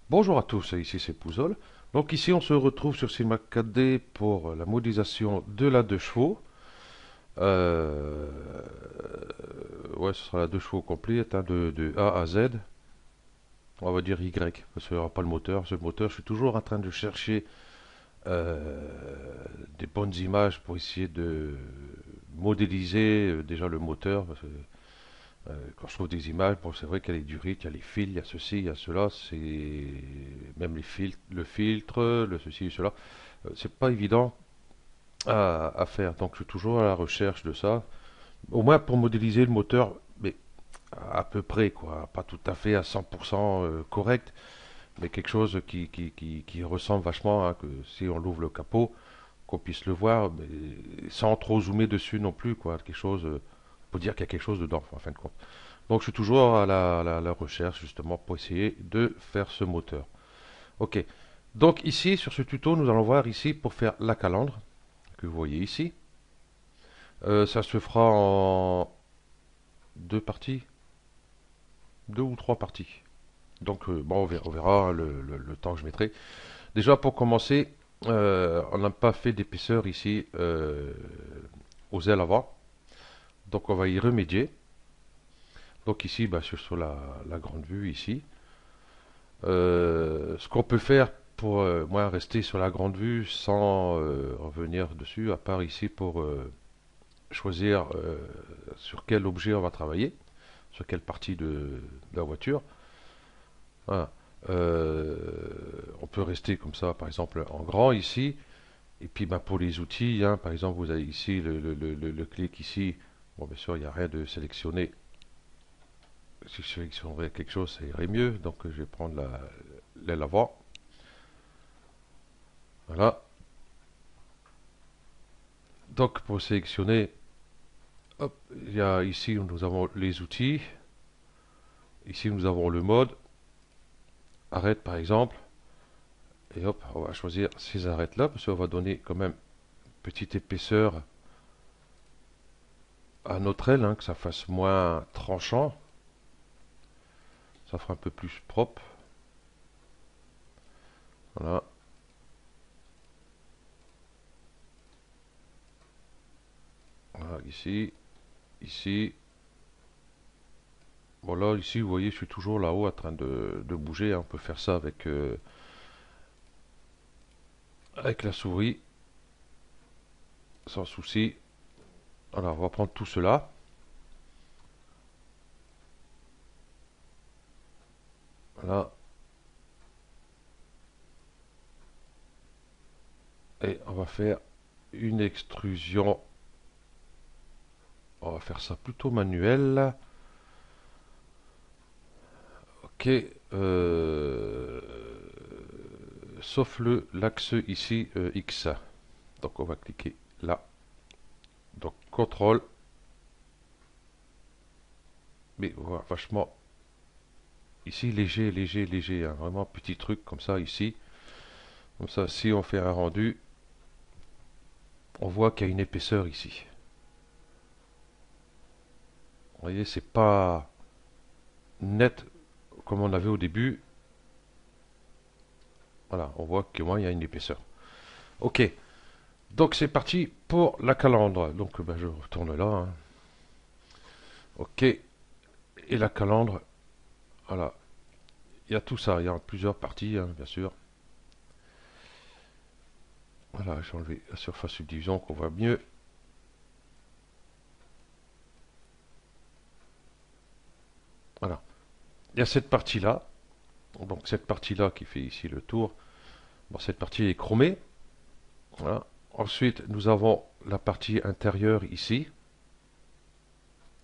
Bonjour à tous, ici c'est Pouzol. Donc ici on se retrouve sur Cinemac 4D pour la modélisation de la 2 chevaux. Euh, ouais, ce sera la 2 chevaux complète, hein, de A à Z. On va dire Y, parce qu'il n'y aura pas le moteur. Ce moteur, je suis toujours en train de chercher euh, des bonnes images pour essayer de modéliser déjà le moteur. Parce que, quand je trouve des images, bon, c'est vrai qu'il y a les durites, il y a les fils, il y a ceci, il y a cela. C'est même les filtres, le filtre, le ceci, cela. C'est pas évident à faire. Donc je suis toujours à la recherche de ça. Au moins pour modéliser le moteur, mais à peu près, quoi. Pas tout à fait à 100% correct, mais quelque chose qui ressemble vachement, hein, que si on ouvre le capot, qu'on puisse le voir, mais sans trop zoomer dessus non plus, quoi. Quelque chose, pour dire qu'il y a quelque chose dedans, en fin de compte. Donc je suis toujours à la recherche, justement, pour essayer de faire ce moteur. Ok. Donc ici, sur ce tuto, nous allons voir ici pour faire la calandre, que vous voyez ici. Ça se fera en deux parties, deux ou trois parties. Donc, bon, on verra le temps que je mettrai. Déjà, pour commencer, on n'a pas fait d'épaisseur ici aux ailes avant. Donc, on va y remédier. Donc, ici, bah, sur la grande vue, ici. Ce qu'on peut faire pour moi rester sur la grande vue sans revenir dessus, à part ici pour choisir sur quel objet on va travailler, sur quelle partie de la voiture. Voilà. Euh, on peut rester comme ça, par exemple, en grand ici. Et puis ben, pour les outils, hein, par exemple, vous avez ici le clic ici. Bon, bien sûr, il n'y a rien de sélectionné. Si je sélectionnerais quelque chose, ça irait mieux. Donc je vais prendre l'aile avant. Voilà. Donc pour sélectionner, hop, il y a ici nous avons les outils. Ici nous avons le mode. Arrête par exemple. Et hop, on va choisir ces arêtes là parce qu'on va donner quand même petite épaisseur à notre aile, hein, que ça fasse moins tranchant. Ça fera un peu plus propre. Voilà. Voilà, ici, ici. Bon là, ici, vous voyez, je suis toujours là-haut en train de bouger, hein. On peut faire ça avec la souris, sans souci. Alors, on va prendre tout cela. Voilà. Et on va faire une extrusion. On va faire ça plutôt manuel. Ok. Sauf l'axe ici X. Donc on va cliquer là. Donc contrôle. Mais voilà, vachement ici léger, léger, léger, hein. Vraiment petit truc comme ça ici. Comme ça, si on fait un rendu, on voit qu'il y a une épaisseur ici. Vous voyez, c'est pas net comme on avait au début. Voilà, on voit qu'au moins il y a une épaisseur. Ok, donc c'est parti pour la calandre. Donc ben, je retourne là, hein. Ok, et la calandre, voilà. Il y a tout ça, il y a plusieurs parties, hein, bien sûr. Voilà, j'ai enlevé la surface subdivision qu'on voit mieux. Voilà, il y a cette partie-là. Donc cette partie-là qui fait ici le tour. Bon, cette partie est chromée. Voilà. Ensuite, nous avons la partie intérieure ici.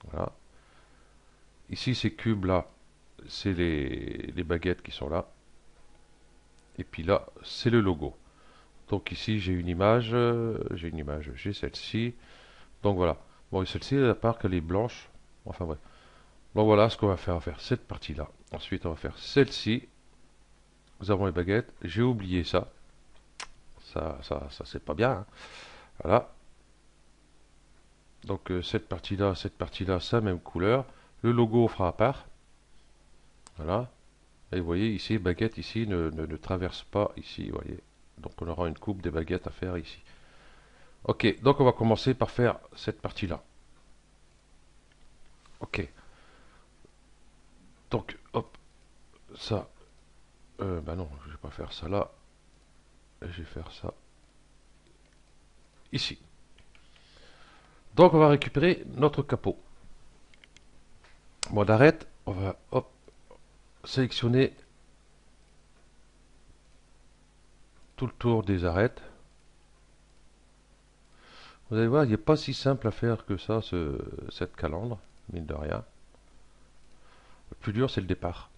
Voilà. Ici, ces cubes-là, c'est les baguettes qui sont là. Et puis là, c'est le logo. Donc ici, j'ai celle-ci. Donc voilà. Bon, celle-ci, à part qu'elle est blanche. Enfin bref. Donc voilà ce qu'on va faire. On va faire cette partie-là. Ensuite, on va faire celle-ci. Nous avons les baguettes. J'ai oublié ça. Ça c'est pas bien, hein. Voilà. Donc cette partie-là, ça même couleur. Le logo on fera à part. Voilà. Et vous voyez ici, baguette ici ne traverse pas ici, vous voyez. Donc on aura une coupe des baguettes à faire ici. Ok, donc on va commencer par faire cette partie-là. Ok, donc hop, ça, bah non, je vais pas faire ça là, je vais faire ça ici. Donc on va récupérer notre capot. Bon, d'arrête, on va hop, sélectionner tout le tour des arêtes. Vous allez voir, il n'est pas si simple à faire que ça, cette calandre, mine de rien. Le plus dur, c'est le départ.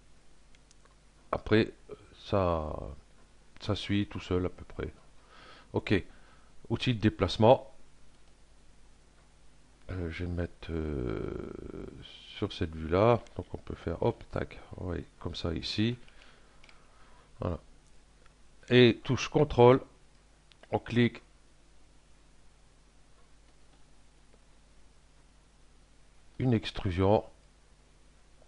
Après, ça, ça suit tout seul à peu près. Ok, outil de déplacement. Je vais me mettre sur cette vue-là. Donc on peut faire, hop, tac, oui, comme ça ici. Voilà. Et touche CTRL, on clique. Une extrusion.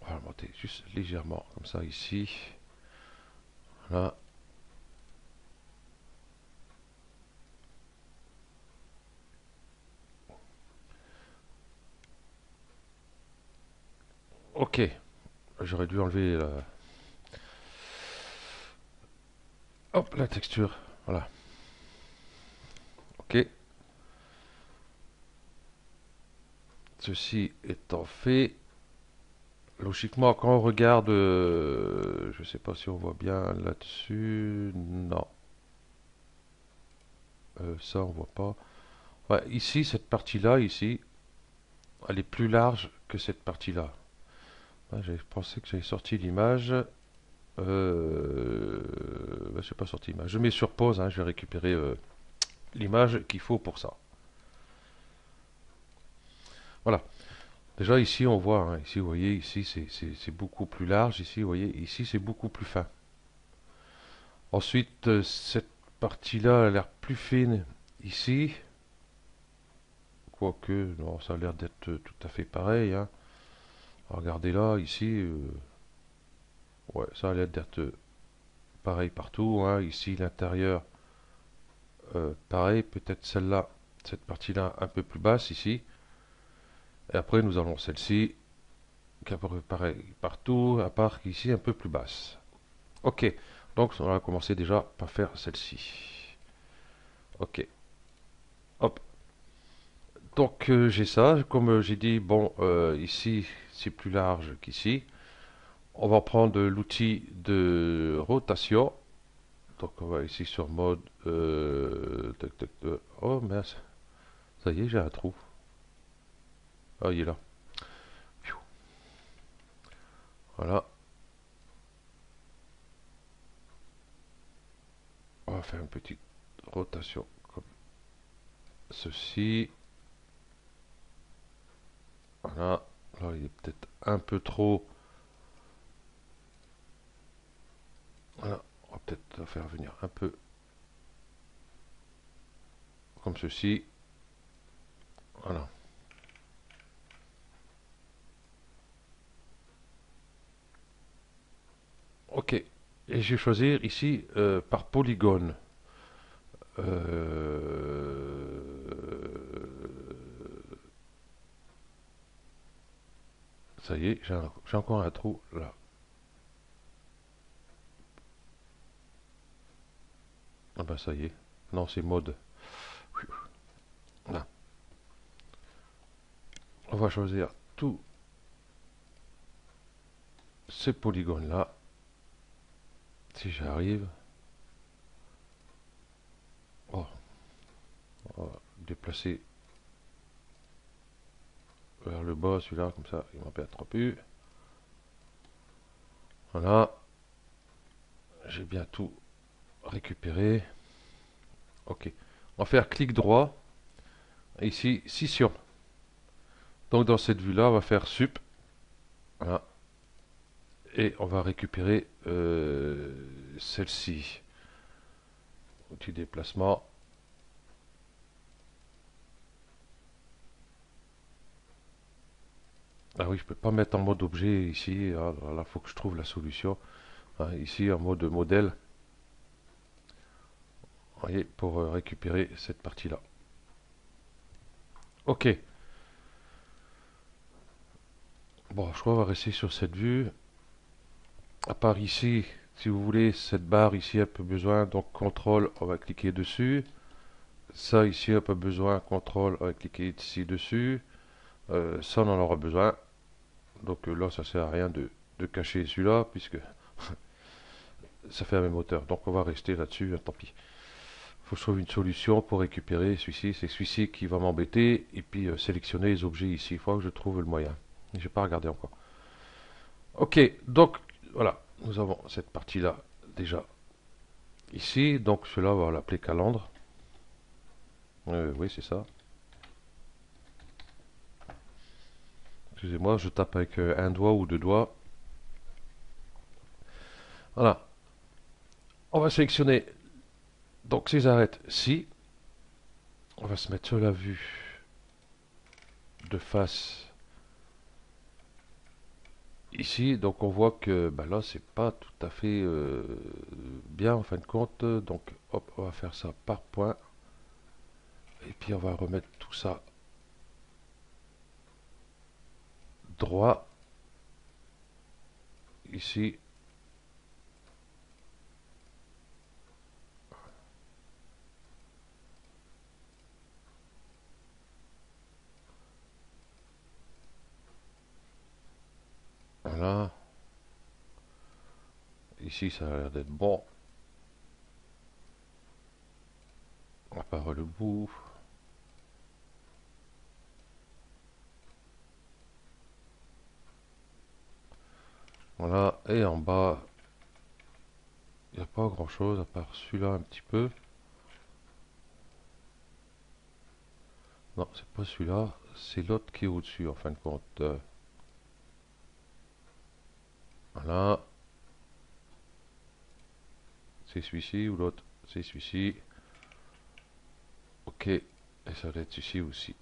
On va monter juste légèrement, comme ça ici. Voilà. Ok, j'aurais dû enlever hop, la texture. Voilà. Ok. Ceci étant fait, logiquement, quand on regarde, je ne sais pas si on voit bien là-dessus. Non. Ça, on voit pas. Ouais, ici, cette partie-là, ici, elle est plus large que cette partie-là. Ouais, j'avais pensé que j'avais sorti l'image. Bah, je n'ai pas sorti l'image. Je mets sur pause, hein, je vais récupérer l'image qu'il faut pour ça. Voilà. Déjà ici on voit, hein, ici vous voyez, ici c'est beaucoup plus large, ici vous voyez, ici c'est beaucoup plus fin. Ensuite cette partie-là a l'air plus fine ici, quoique non, ça a l'air d'être tout à fait pareil. Hein. Regardez là, ici, ouais, ça a l'air d'être pareil partout. Hein. Ici l'intérieur, pareil, peut-être celle-là, cette partie-là un peu plus basse ici. Et après nous avons celle-ci, qui est à peu près pareil partout, à part qu'ici un peu plus basse. Ok, donc on va commencer déjà par faire celle-ci. Ok, hop. Donc j'ai ça, comme j'ai dit, bon, ici c'est plus large qu'ici. On va prendre l'outil de rotation. Donc on va ici sur mode. Oh mince, ça y est, j'ai un trou. Ah, il est là. Voilà, on va faire une petite rotation comme ceci. Voilà, là il est peut-être un peu trop. Voilà, on va peut-être faire venir un peu comme ceci. Voilà. Ok. Et je vais choisir ici par polygone. Euh, Ça y est, j'ai encore un trou là. Ah ben ça y est. Non, c'est mode. Là. On va choisir tous ces polygones là. Si j'arrive. Oh, on va déplacer vers le bas celui-là, comme ça, il m'embête trop plus. Voilà. J'ai bien tout récupéré. Ok. On va faire clic droit. Ici, scission. Donc dans cette vue-là, on va faire sup. Voilà. Et on va récupérer celle-ci. Outil déplacement. Ah oui, je peux pas mettre en mode objet ici. Ah, là, faut que je trouve la solution. hein, ici en mode modèle, vous voyez, pour récupérer cette partie-là. Ok, bon, je crois qu'on va rester sur cette vue. À part ici, si vous voulez, cette barre ici, elle peut besoin, donc contrôle, on va cliquer dessus. Ça ici, on n'a pas besoin, contrôle, on va cliquer ici dessus. Ça, on en aura besoin. Donc là, ça sert à rien de cacher celui-là, puisque ça fait la même hauteur. Donc on va rester là-dessus, tant pis. Faut que je trouve une solution pour récupérer celui-ci. C'est celui-ci qui va m'embêter. Et puis sélectionner les objets ici. Il faut que je trouve le moyen. Je n'ai pas regardé encore. Ok, donc voilà. Nous avons cette partie-là déjà ici. Donc cela, on va l'appeler calandre. Oui, c'est ça. Excusez-moi, je tape avec un doigt ou deux doigts. Voilà. On va sélectionner donc ces arêtes-ci. On va se mettre sur la vue de face ici. Donc on voit que bah là, c'est pas tout à fait bien en fin de compte. Donc hop, on va faire ça par point. Et puis on va remettre tout ça droit ici. Voilà. Ici, ça a l'air d'être bon. À part le bout. Voilà. Et en bas, il n'y a pas grand chose à part celui-là un petit peu. Non, c'est pas celui-là. C'est l'autre qui est au-dessus en fin de compte. Voilà. C'est celui-ci ou l'autre. C'est celui-ci. Ok. Et ça va être celui-ci aussi.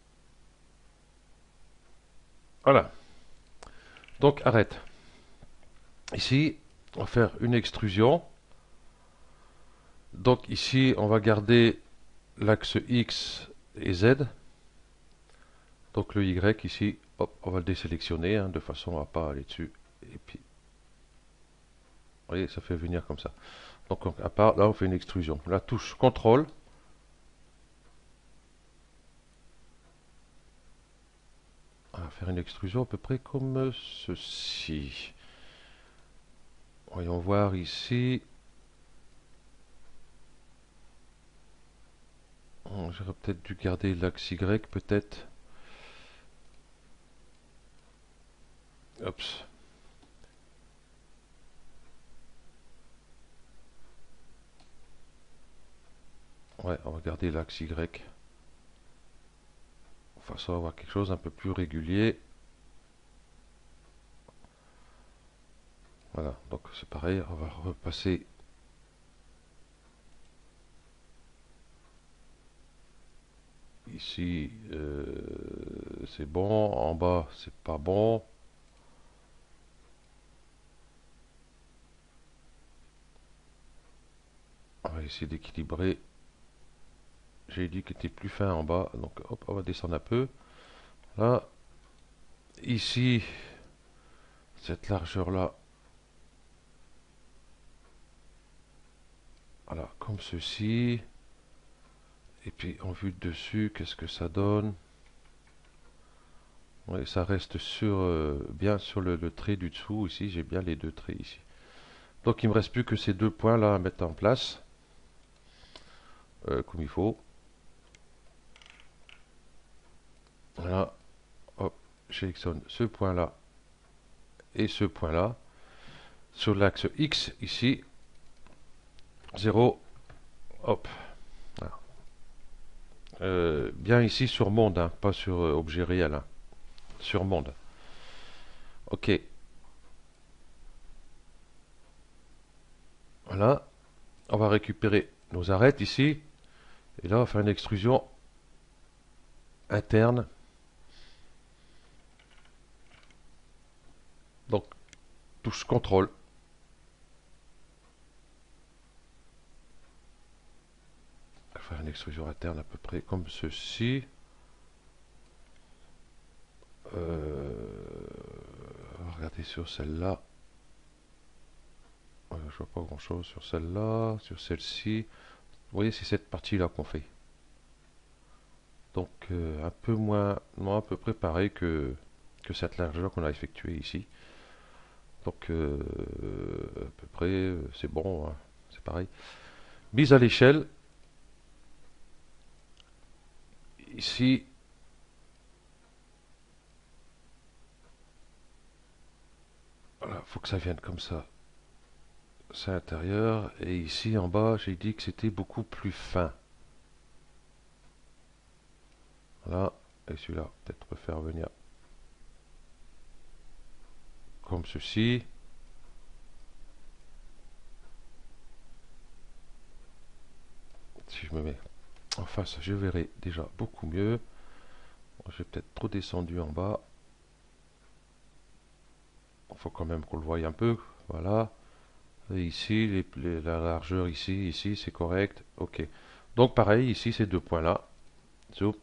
Voilà. Donc arrête. Ici, on va faire une extrusion. Donc ici, on va garder l'axe X et Z. Donc le Y ici, hop, on va le désélectionner hein, de façon à pas aller dessus. Et puis, vous voyez, ça fait venir comme ça. Donc à part, là, on fait une extrusion. La touche CTRL. On va faire une extrusion à peu près comme ceci. Voyons voir ici. J'aurais peut-être dû garder l'axe Y, peut-être. Oups. Ouais, on va garder l'axe Y. Enfin, ça va avoir quelque chose un peu plus régulier. Voilà, donc c'est pareil, on va repasser ici, c'est bon, en bas c'est pas bon. On va essayer d'équilibrer. J'ai dit qu'il était plus fin en bas, donc hop, on va descendre un peu. Là, ici, cette largeur-là, voilà, comme ceci. Et puis en vue de dessus, qu'est-ce que ça donne? Oui, ça reste sur, bien sur le trait du dessous. Ici, j'ai bien les deux traits ici. Donc il me reste plus que ces deux points là à mettre en place comme il faut. Voilà, hop, je sélectionne ce point là et ce point là. Sur l'axe X ici, 0, hop. Voilà. Bien ici sur monde, hein, pas sur objet réel. Hein. Sur monde. Ok. Voilà. On va récupérer nos arêtes ici. Et là, on va faire une extrusion interne. Donc, touche CTRL. faire une extrusion interne à peu près comme ceci. Regardez sur celle-là. Je vois pas grand chose sur celle-là, sur celle-ci. Vous voyez, c'est cette partie-là qu'on fait. Donc un peu moins, non, à peu près pareil que cette largeur qu'on a effectuée ici. Donc à peu près, c'est bon, hein, c'est pareil. Mise à l'échelle, ici, voilà, faut que ça vienne comme ça. C'est l'intérieur, et ici en bas, j'ai dit que c'était beaucoup plus fin. Voilà, et celui-là, peut-être refaire venir comme ceci. Si je me mets en face, je verrai déjà beaucoup mieux. J'ai peut-être trop descendu en bas. Il faut quand même qu'on le voie un peu. Voilà. Et ici, la largeur ici, c'est correct. Ok. Donc pareil, ici, ces deux points-là. Zoom.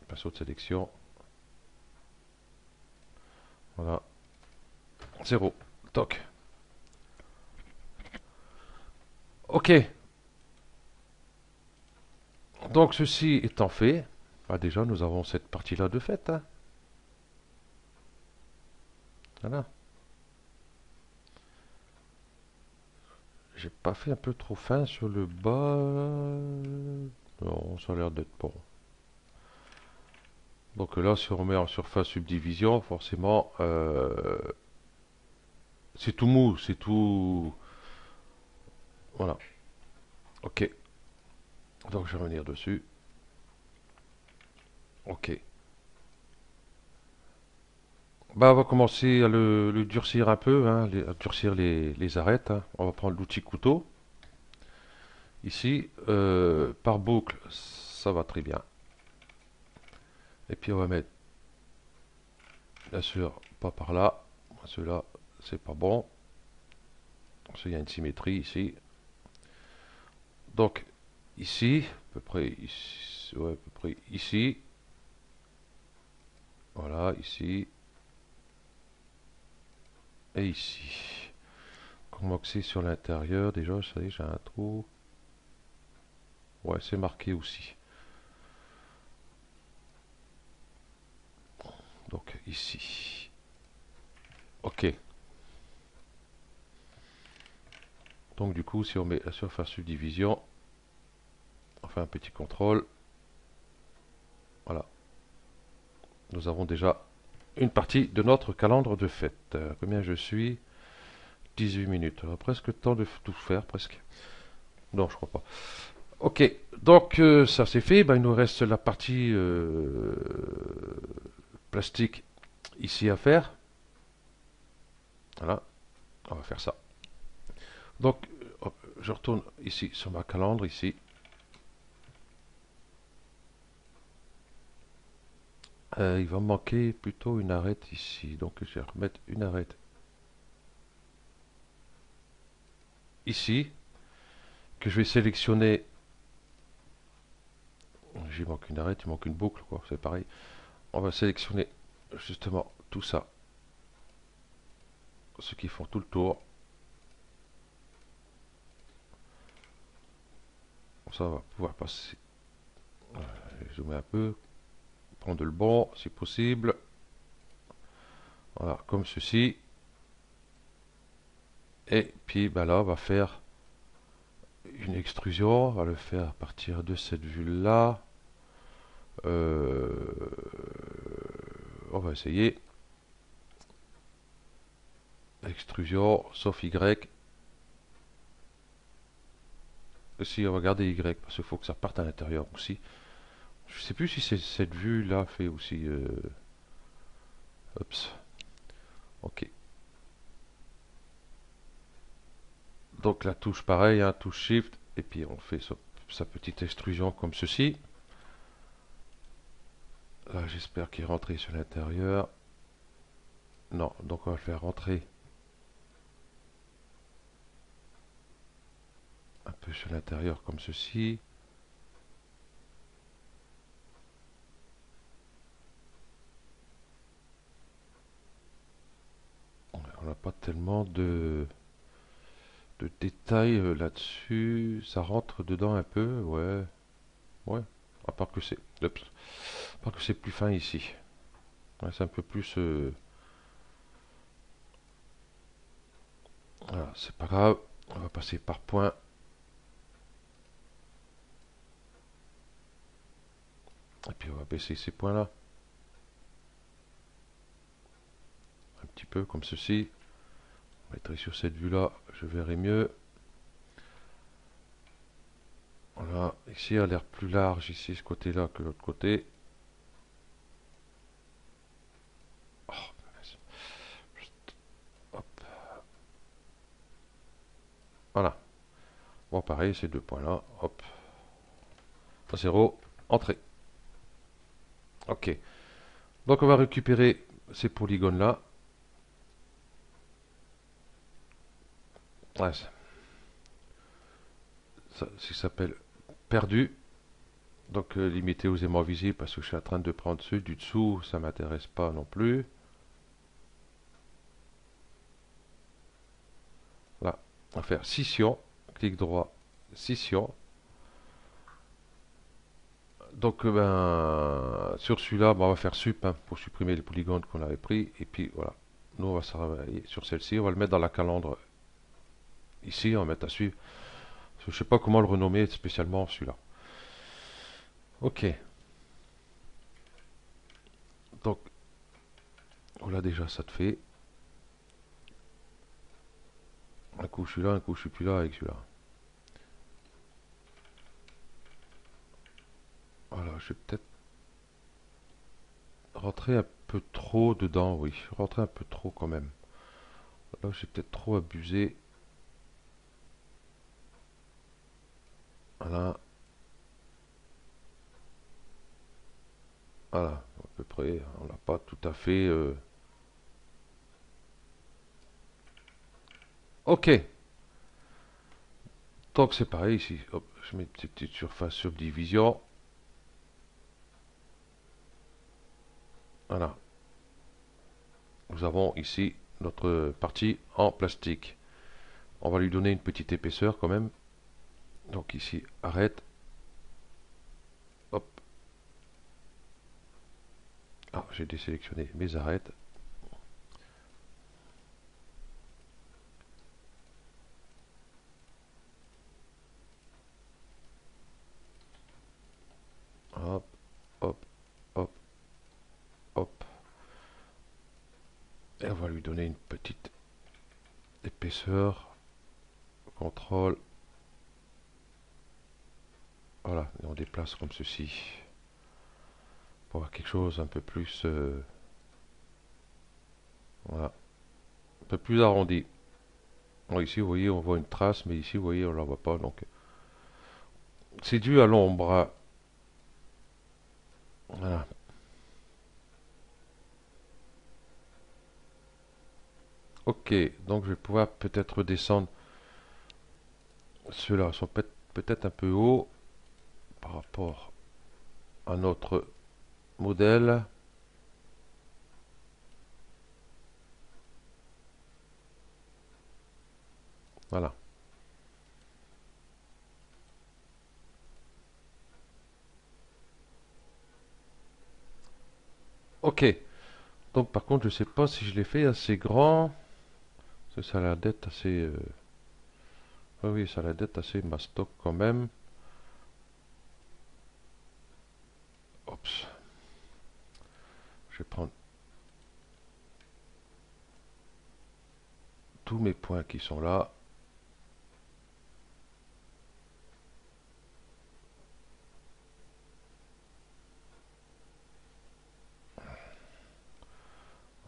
Pinceau de sélection. Voilà. 0. Toc. Ok. Donc ceci étant fait, bah déjà nous avons cette partie-là de fait, hein. Voilà. J'ai pas fait un peu trop fin sur le bas. Non, ça a l'air d'être bon. Donc là, si on met en surface subdivision, forcément, c'est tout mou, c'est tout... Voilà. Ok. Donc je vais revenir dessus. Ok. Bah, on va commencer à le durcir un peu, hein, à durcir les arêtes, hein. On va prendre l'outil couteau. Ici, par boucle, ça va très bien. Et puis on va mettre, bien sûr, pas par là. Celui-là, c'est pas bon. Il y a une symétrie ici. Donc, ici, à peu près ici, ouais, à peu près ici. Voilà, ici. Et ici. Comment que c'est sur l'intérieur, déjà, ça y est, j'ai un trou. Ouais, c'est marqué aussi. Donc, ici. Ok. Donc, du coup, si on met la surface subdivision, on fait un petit contrôle. Voilà. Nous avons déjà une partie de notre calendre de fête. Combien je suis? 18 minutes. On a presque le temps de tout faire, presque. Non, je crois pas. Ok, donc ça c'est fait. Ben, il nous reste la partie plastique ici à faire. Voilà, on va faire ça. Donc, hop, je retourne ici sur ma calandre, ici. Il va me manquer plutôt une arête ici. Donc, je vais remettre une arête ici, que je vais sélectionner. J'y manque une arête, il manque une boucle, quoi. C'est pareil. On va sélectionner justement tout ça. Ceux qui font tout le tour. Ça va pouvoir passer. Je mets un peu. Prendre le bon, si possible. Voilà, comme ceci. Et puis ben là, on va faire une extrusion. On va le faire à partir de cette vue-là. On va essayer. Extrusion, sauf Y. Si on va garder Y, parce qu'il faut que ça parte à l'intérieur aussi. Je sais plus si c'est cette vue-là fait aussi. Oups. Ok. Donc la touche pareil, hein, touche Shift, et puis on fait sa petite extrusion comme ceci. Là, j'espère qu'il est rentré sur l'intérieur. Non, donc on va le faire rentrer un peu sur l'intérieur comme ceci. n'a pas tellement de détails là-dessus. Ça rentre dedans un peu, ouais. Ouais. À part que c'est. Oups. À part que c'est plus fin ici. Ouais, c'est un peu plus. Voilà, c'est pas grave. On va passer par points. Et puis on va baisser ces points-là. Un petit peu comme ceci. Je mettrai sur cette vue-là, je verrai mieux. Voilà, ici elle a l'air plus large ici, ce côté-là que l'autre côté. Oh, hop. Voilà. Bon, pareil, ces deux points-là. Hop. 0, entrée. Ok. Donc on va récupérer ces polygones-là. Ouais, ça s'appelle perdu. Donc limité aux aimants visibles parce que je suis en train de prendre ceux du dessous, ça m'intéresse pas non plus. Là, on va faire scission, clic droit, scission. Donc sur celui-là, on va faire sup hein, pour supprimer les polygones qu'on avait pris. Et puis voilà, nous on va travailler sur celle-ci, on va le mettre dans la calandre ici, on va mettre à suivre. Je ne sais pas comment le renommer spécialement celui-là. Ok, donc voilà déjà ça te fait. Un coup je suis là, un coup je suis plus là avec celui-là. Voilà, je vais peut-être rentrer un peu trop dedans, oui. Rentrer un peu trop quand même. Là, j'ai peut-être trop abusé. Voilà, voilà, à peu près. On n'a pas tout à fait. Ok, donc c'est pareil ici. Hop, je mets une petite surface subdivision. Voilà, nous avons ici notre partie en plastique. On va lui donner une petite épaisseur quand même. Donc ici, arrête. Hop. Ah, j'ai désélectionné mes arêtes. Hop, hop, hop, hop. Et on va lui donner une petite épaisseur. Contrôle. Voilà, et on déplace comme ceci. Pour avoir quelque chose un peu plus... voilà, un peu plus arrondi. Bon, ici, vous voyez, on voit une trace, mais ici, vous voyez, on ne la voit pas. Donc, c'est dû à l'ombre. Voilà. Ok, donc je vais pouvoir peut-être descendre. Ceux-là sont peut-être un peu hauts par rapport à notre modèle. Voilà. Ok. Donc par contre, je sais pas si je l'ai fait assez grand. Parce que ça a l'air d'être assez... oui, oui, ça a l'air d'être assez mastoc quand même. Oups. Je vais prendre tous mes points qui sont là.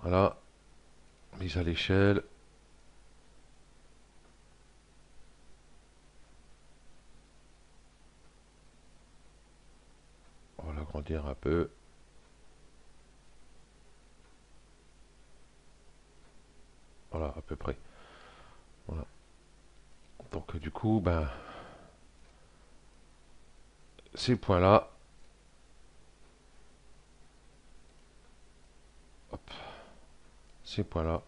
Voilà. Mise à l'échelle. On va l'agrandir un peu. Voilà, à peu près. Voilà. Donc du coup, ces points-là, hop, ces points-là,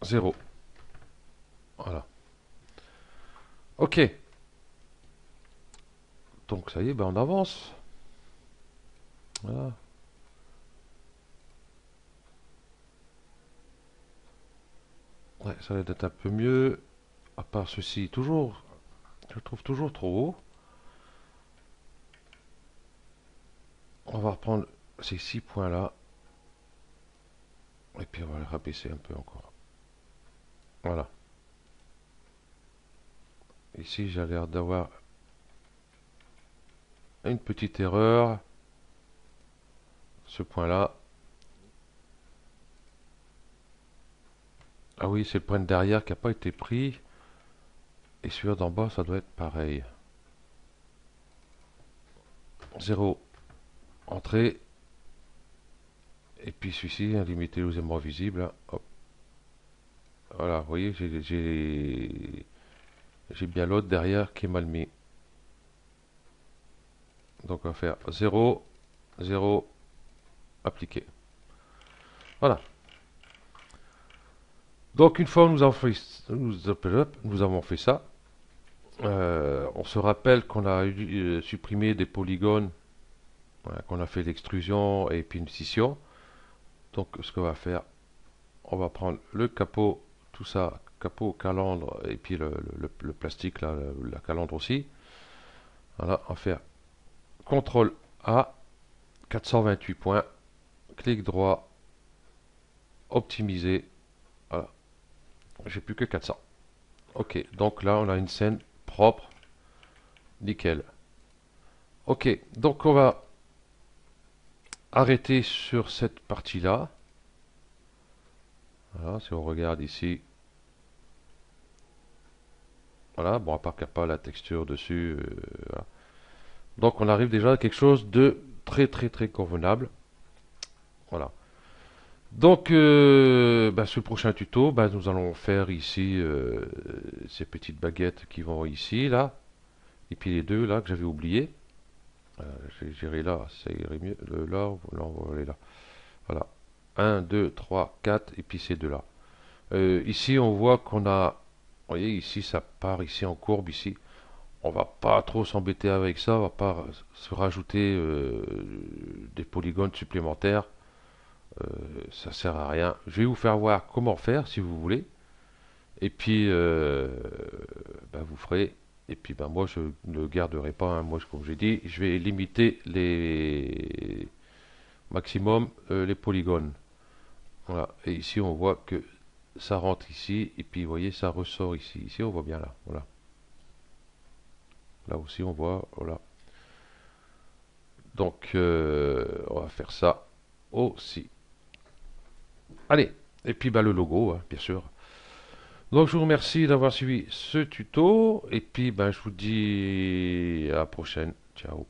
0. Voilà. Ok. Donc ça y est, ben on avance. Voilà. Ouais, ça va être un peu mieux. À part ceci, toujours, je le trouve toujours trop haut. On va reprendre ces 6 points là. Et puis on va le rabaisser un peu encore. Voilà. Ici, j'ai l'air d'avoir une petite erreur. Ce point là. Ah oui, c'est le point de derrière qui n'a pas été pris. Et celui d'en bas, ça doit être pareil. 0. Entrée. Et puis celui-ci, limité aux aimants visibles. Hop. Voilà, vous voyez, j'ai bien l'autre derrière qui est mal mis. Donc on va faire 0, 0, appliquer. Voilà. Donc une fois nous avons fait ça, on se rappelle qu'on a supprimé des polygones, voilà, qu'on a fait l'extrusion et puis une scission. Donc ce qu'on va faire, on va prendre le capot, tout ça, capot, calandre et puis le plastique, là, la calandre aussi. Voilà, on va faire CTRL A, 428 points, clic droit, optimiser. Voilà, j'ai plus que 400. Ok, donc là on a une scène propre, nickel. Ok, donc on va arrêter sur cette partie-là. Voilà, si on regarde ici, voilà, bon, à part qu'il n'y a pas la texture dessus, voilà. Donc on arrive déjà à quelque chose de très très très convenable. Voilà. Donc, sur le prochain tuto, nous allons faire ici ces petites baguettes qui vont ici, là, et puis les deux là que j'avais oublié. J'irai là, ça irait mieux. Là, on va aller là. Voilà. Un, 2, 3, 4, et puis ces deux-là. Ici, on voit qu'on a... Vous voyez, ici, ça part ici en courbe, ici. On va pas trop s'embêter avec ça, on va pas se rajouter des polygones supplémentaires. Ça sert à rien. Je vais vous faire voir comment faire, si vous voulez. Et puis, vous ferez. Et puis, moi, je ne garderai pas. Hein. Moi, comme j'ai dit, je vais limiter les maximum les polygones. Voilà. Et ici, on voit que ça rentre ici. Et puis, vous voyez, ça ressort ici. Ici, on voit bien là. Voilà. Là aussi, on voit. Voilà. Donc, on va faire ça aussi. Allez. Et puis, le logo, hein, bien sûr. Donc, je vous remercie d'avoir suivi ce tuto. Et puis, je vous dis à la prochaine. Ciao.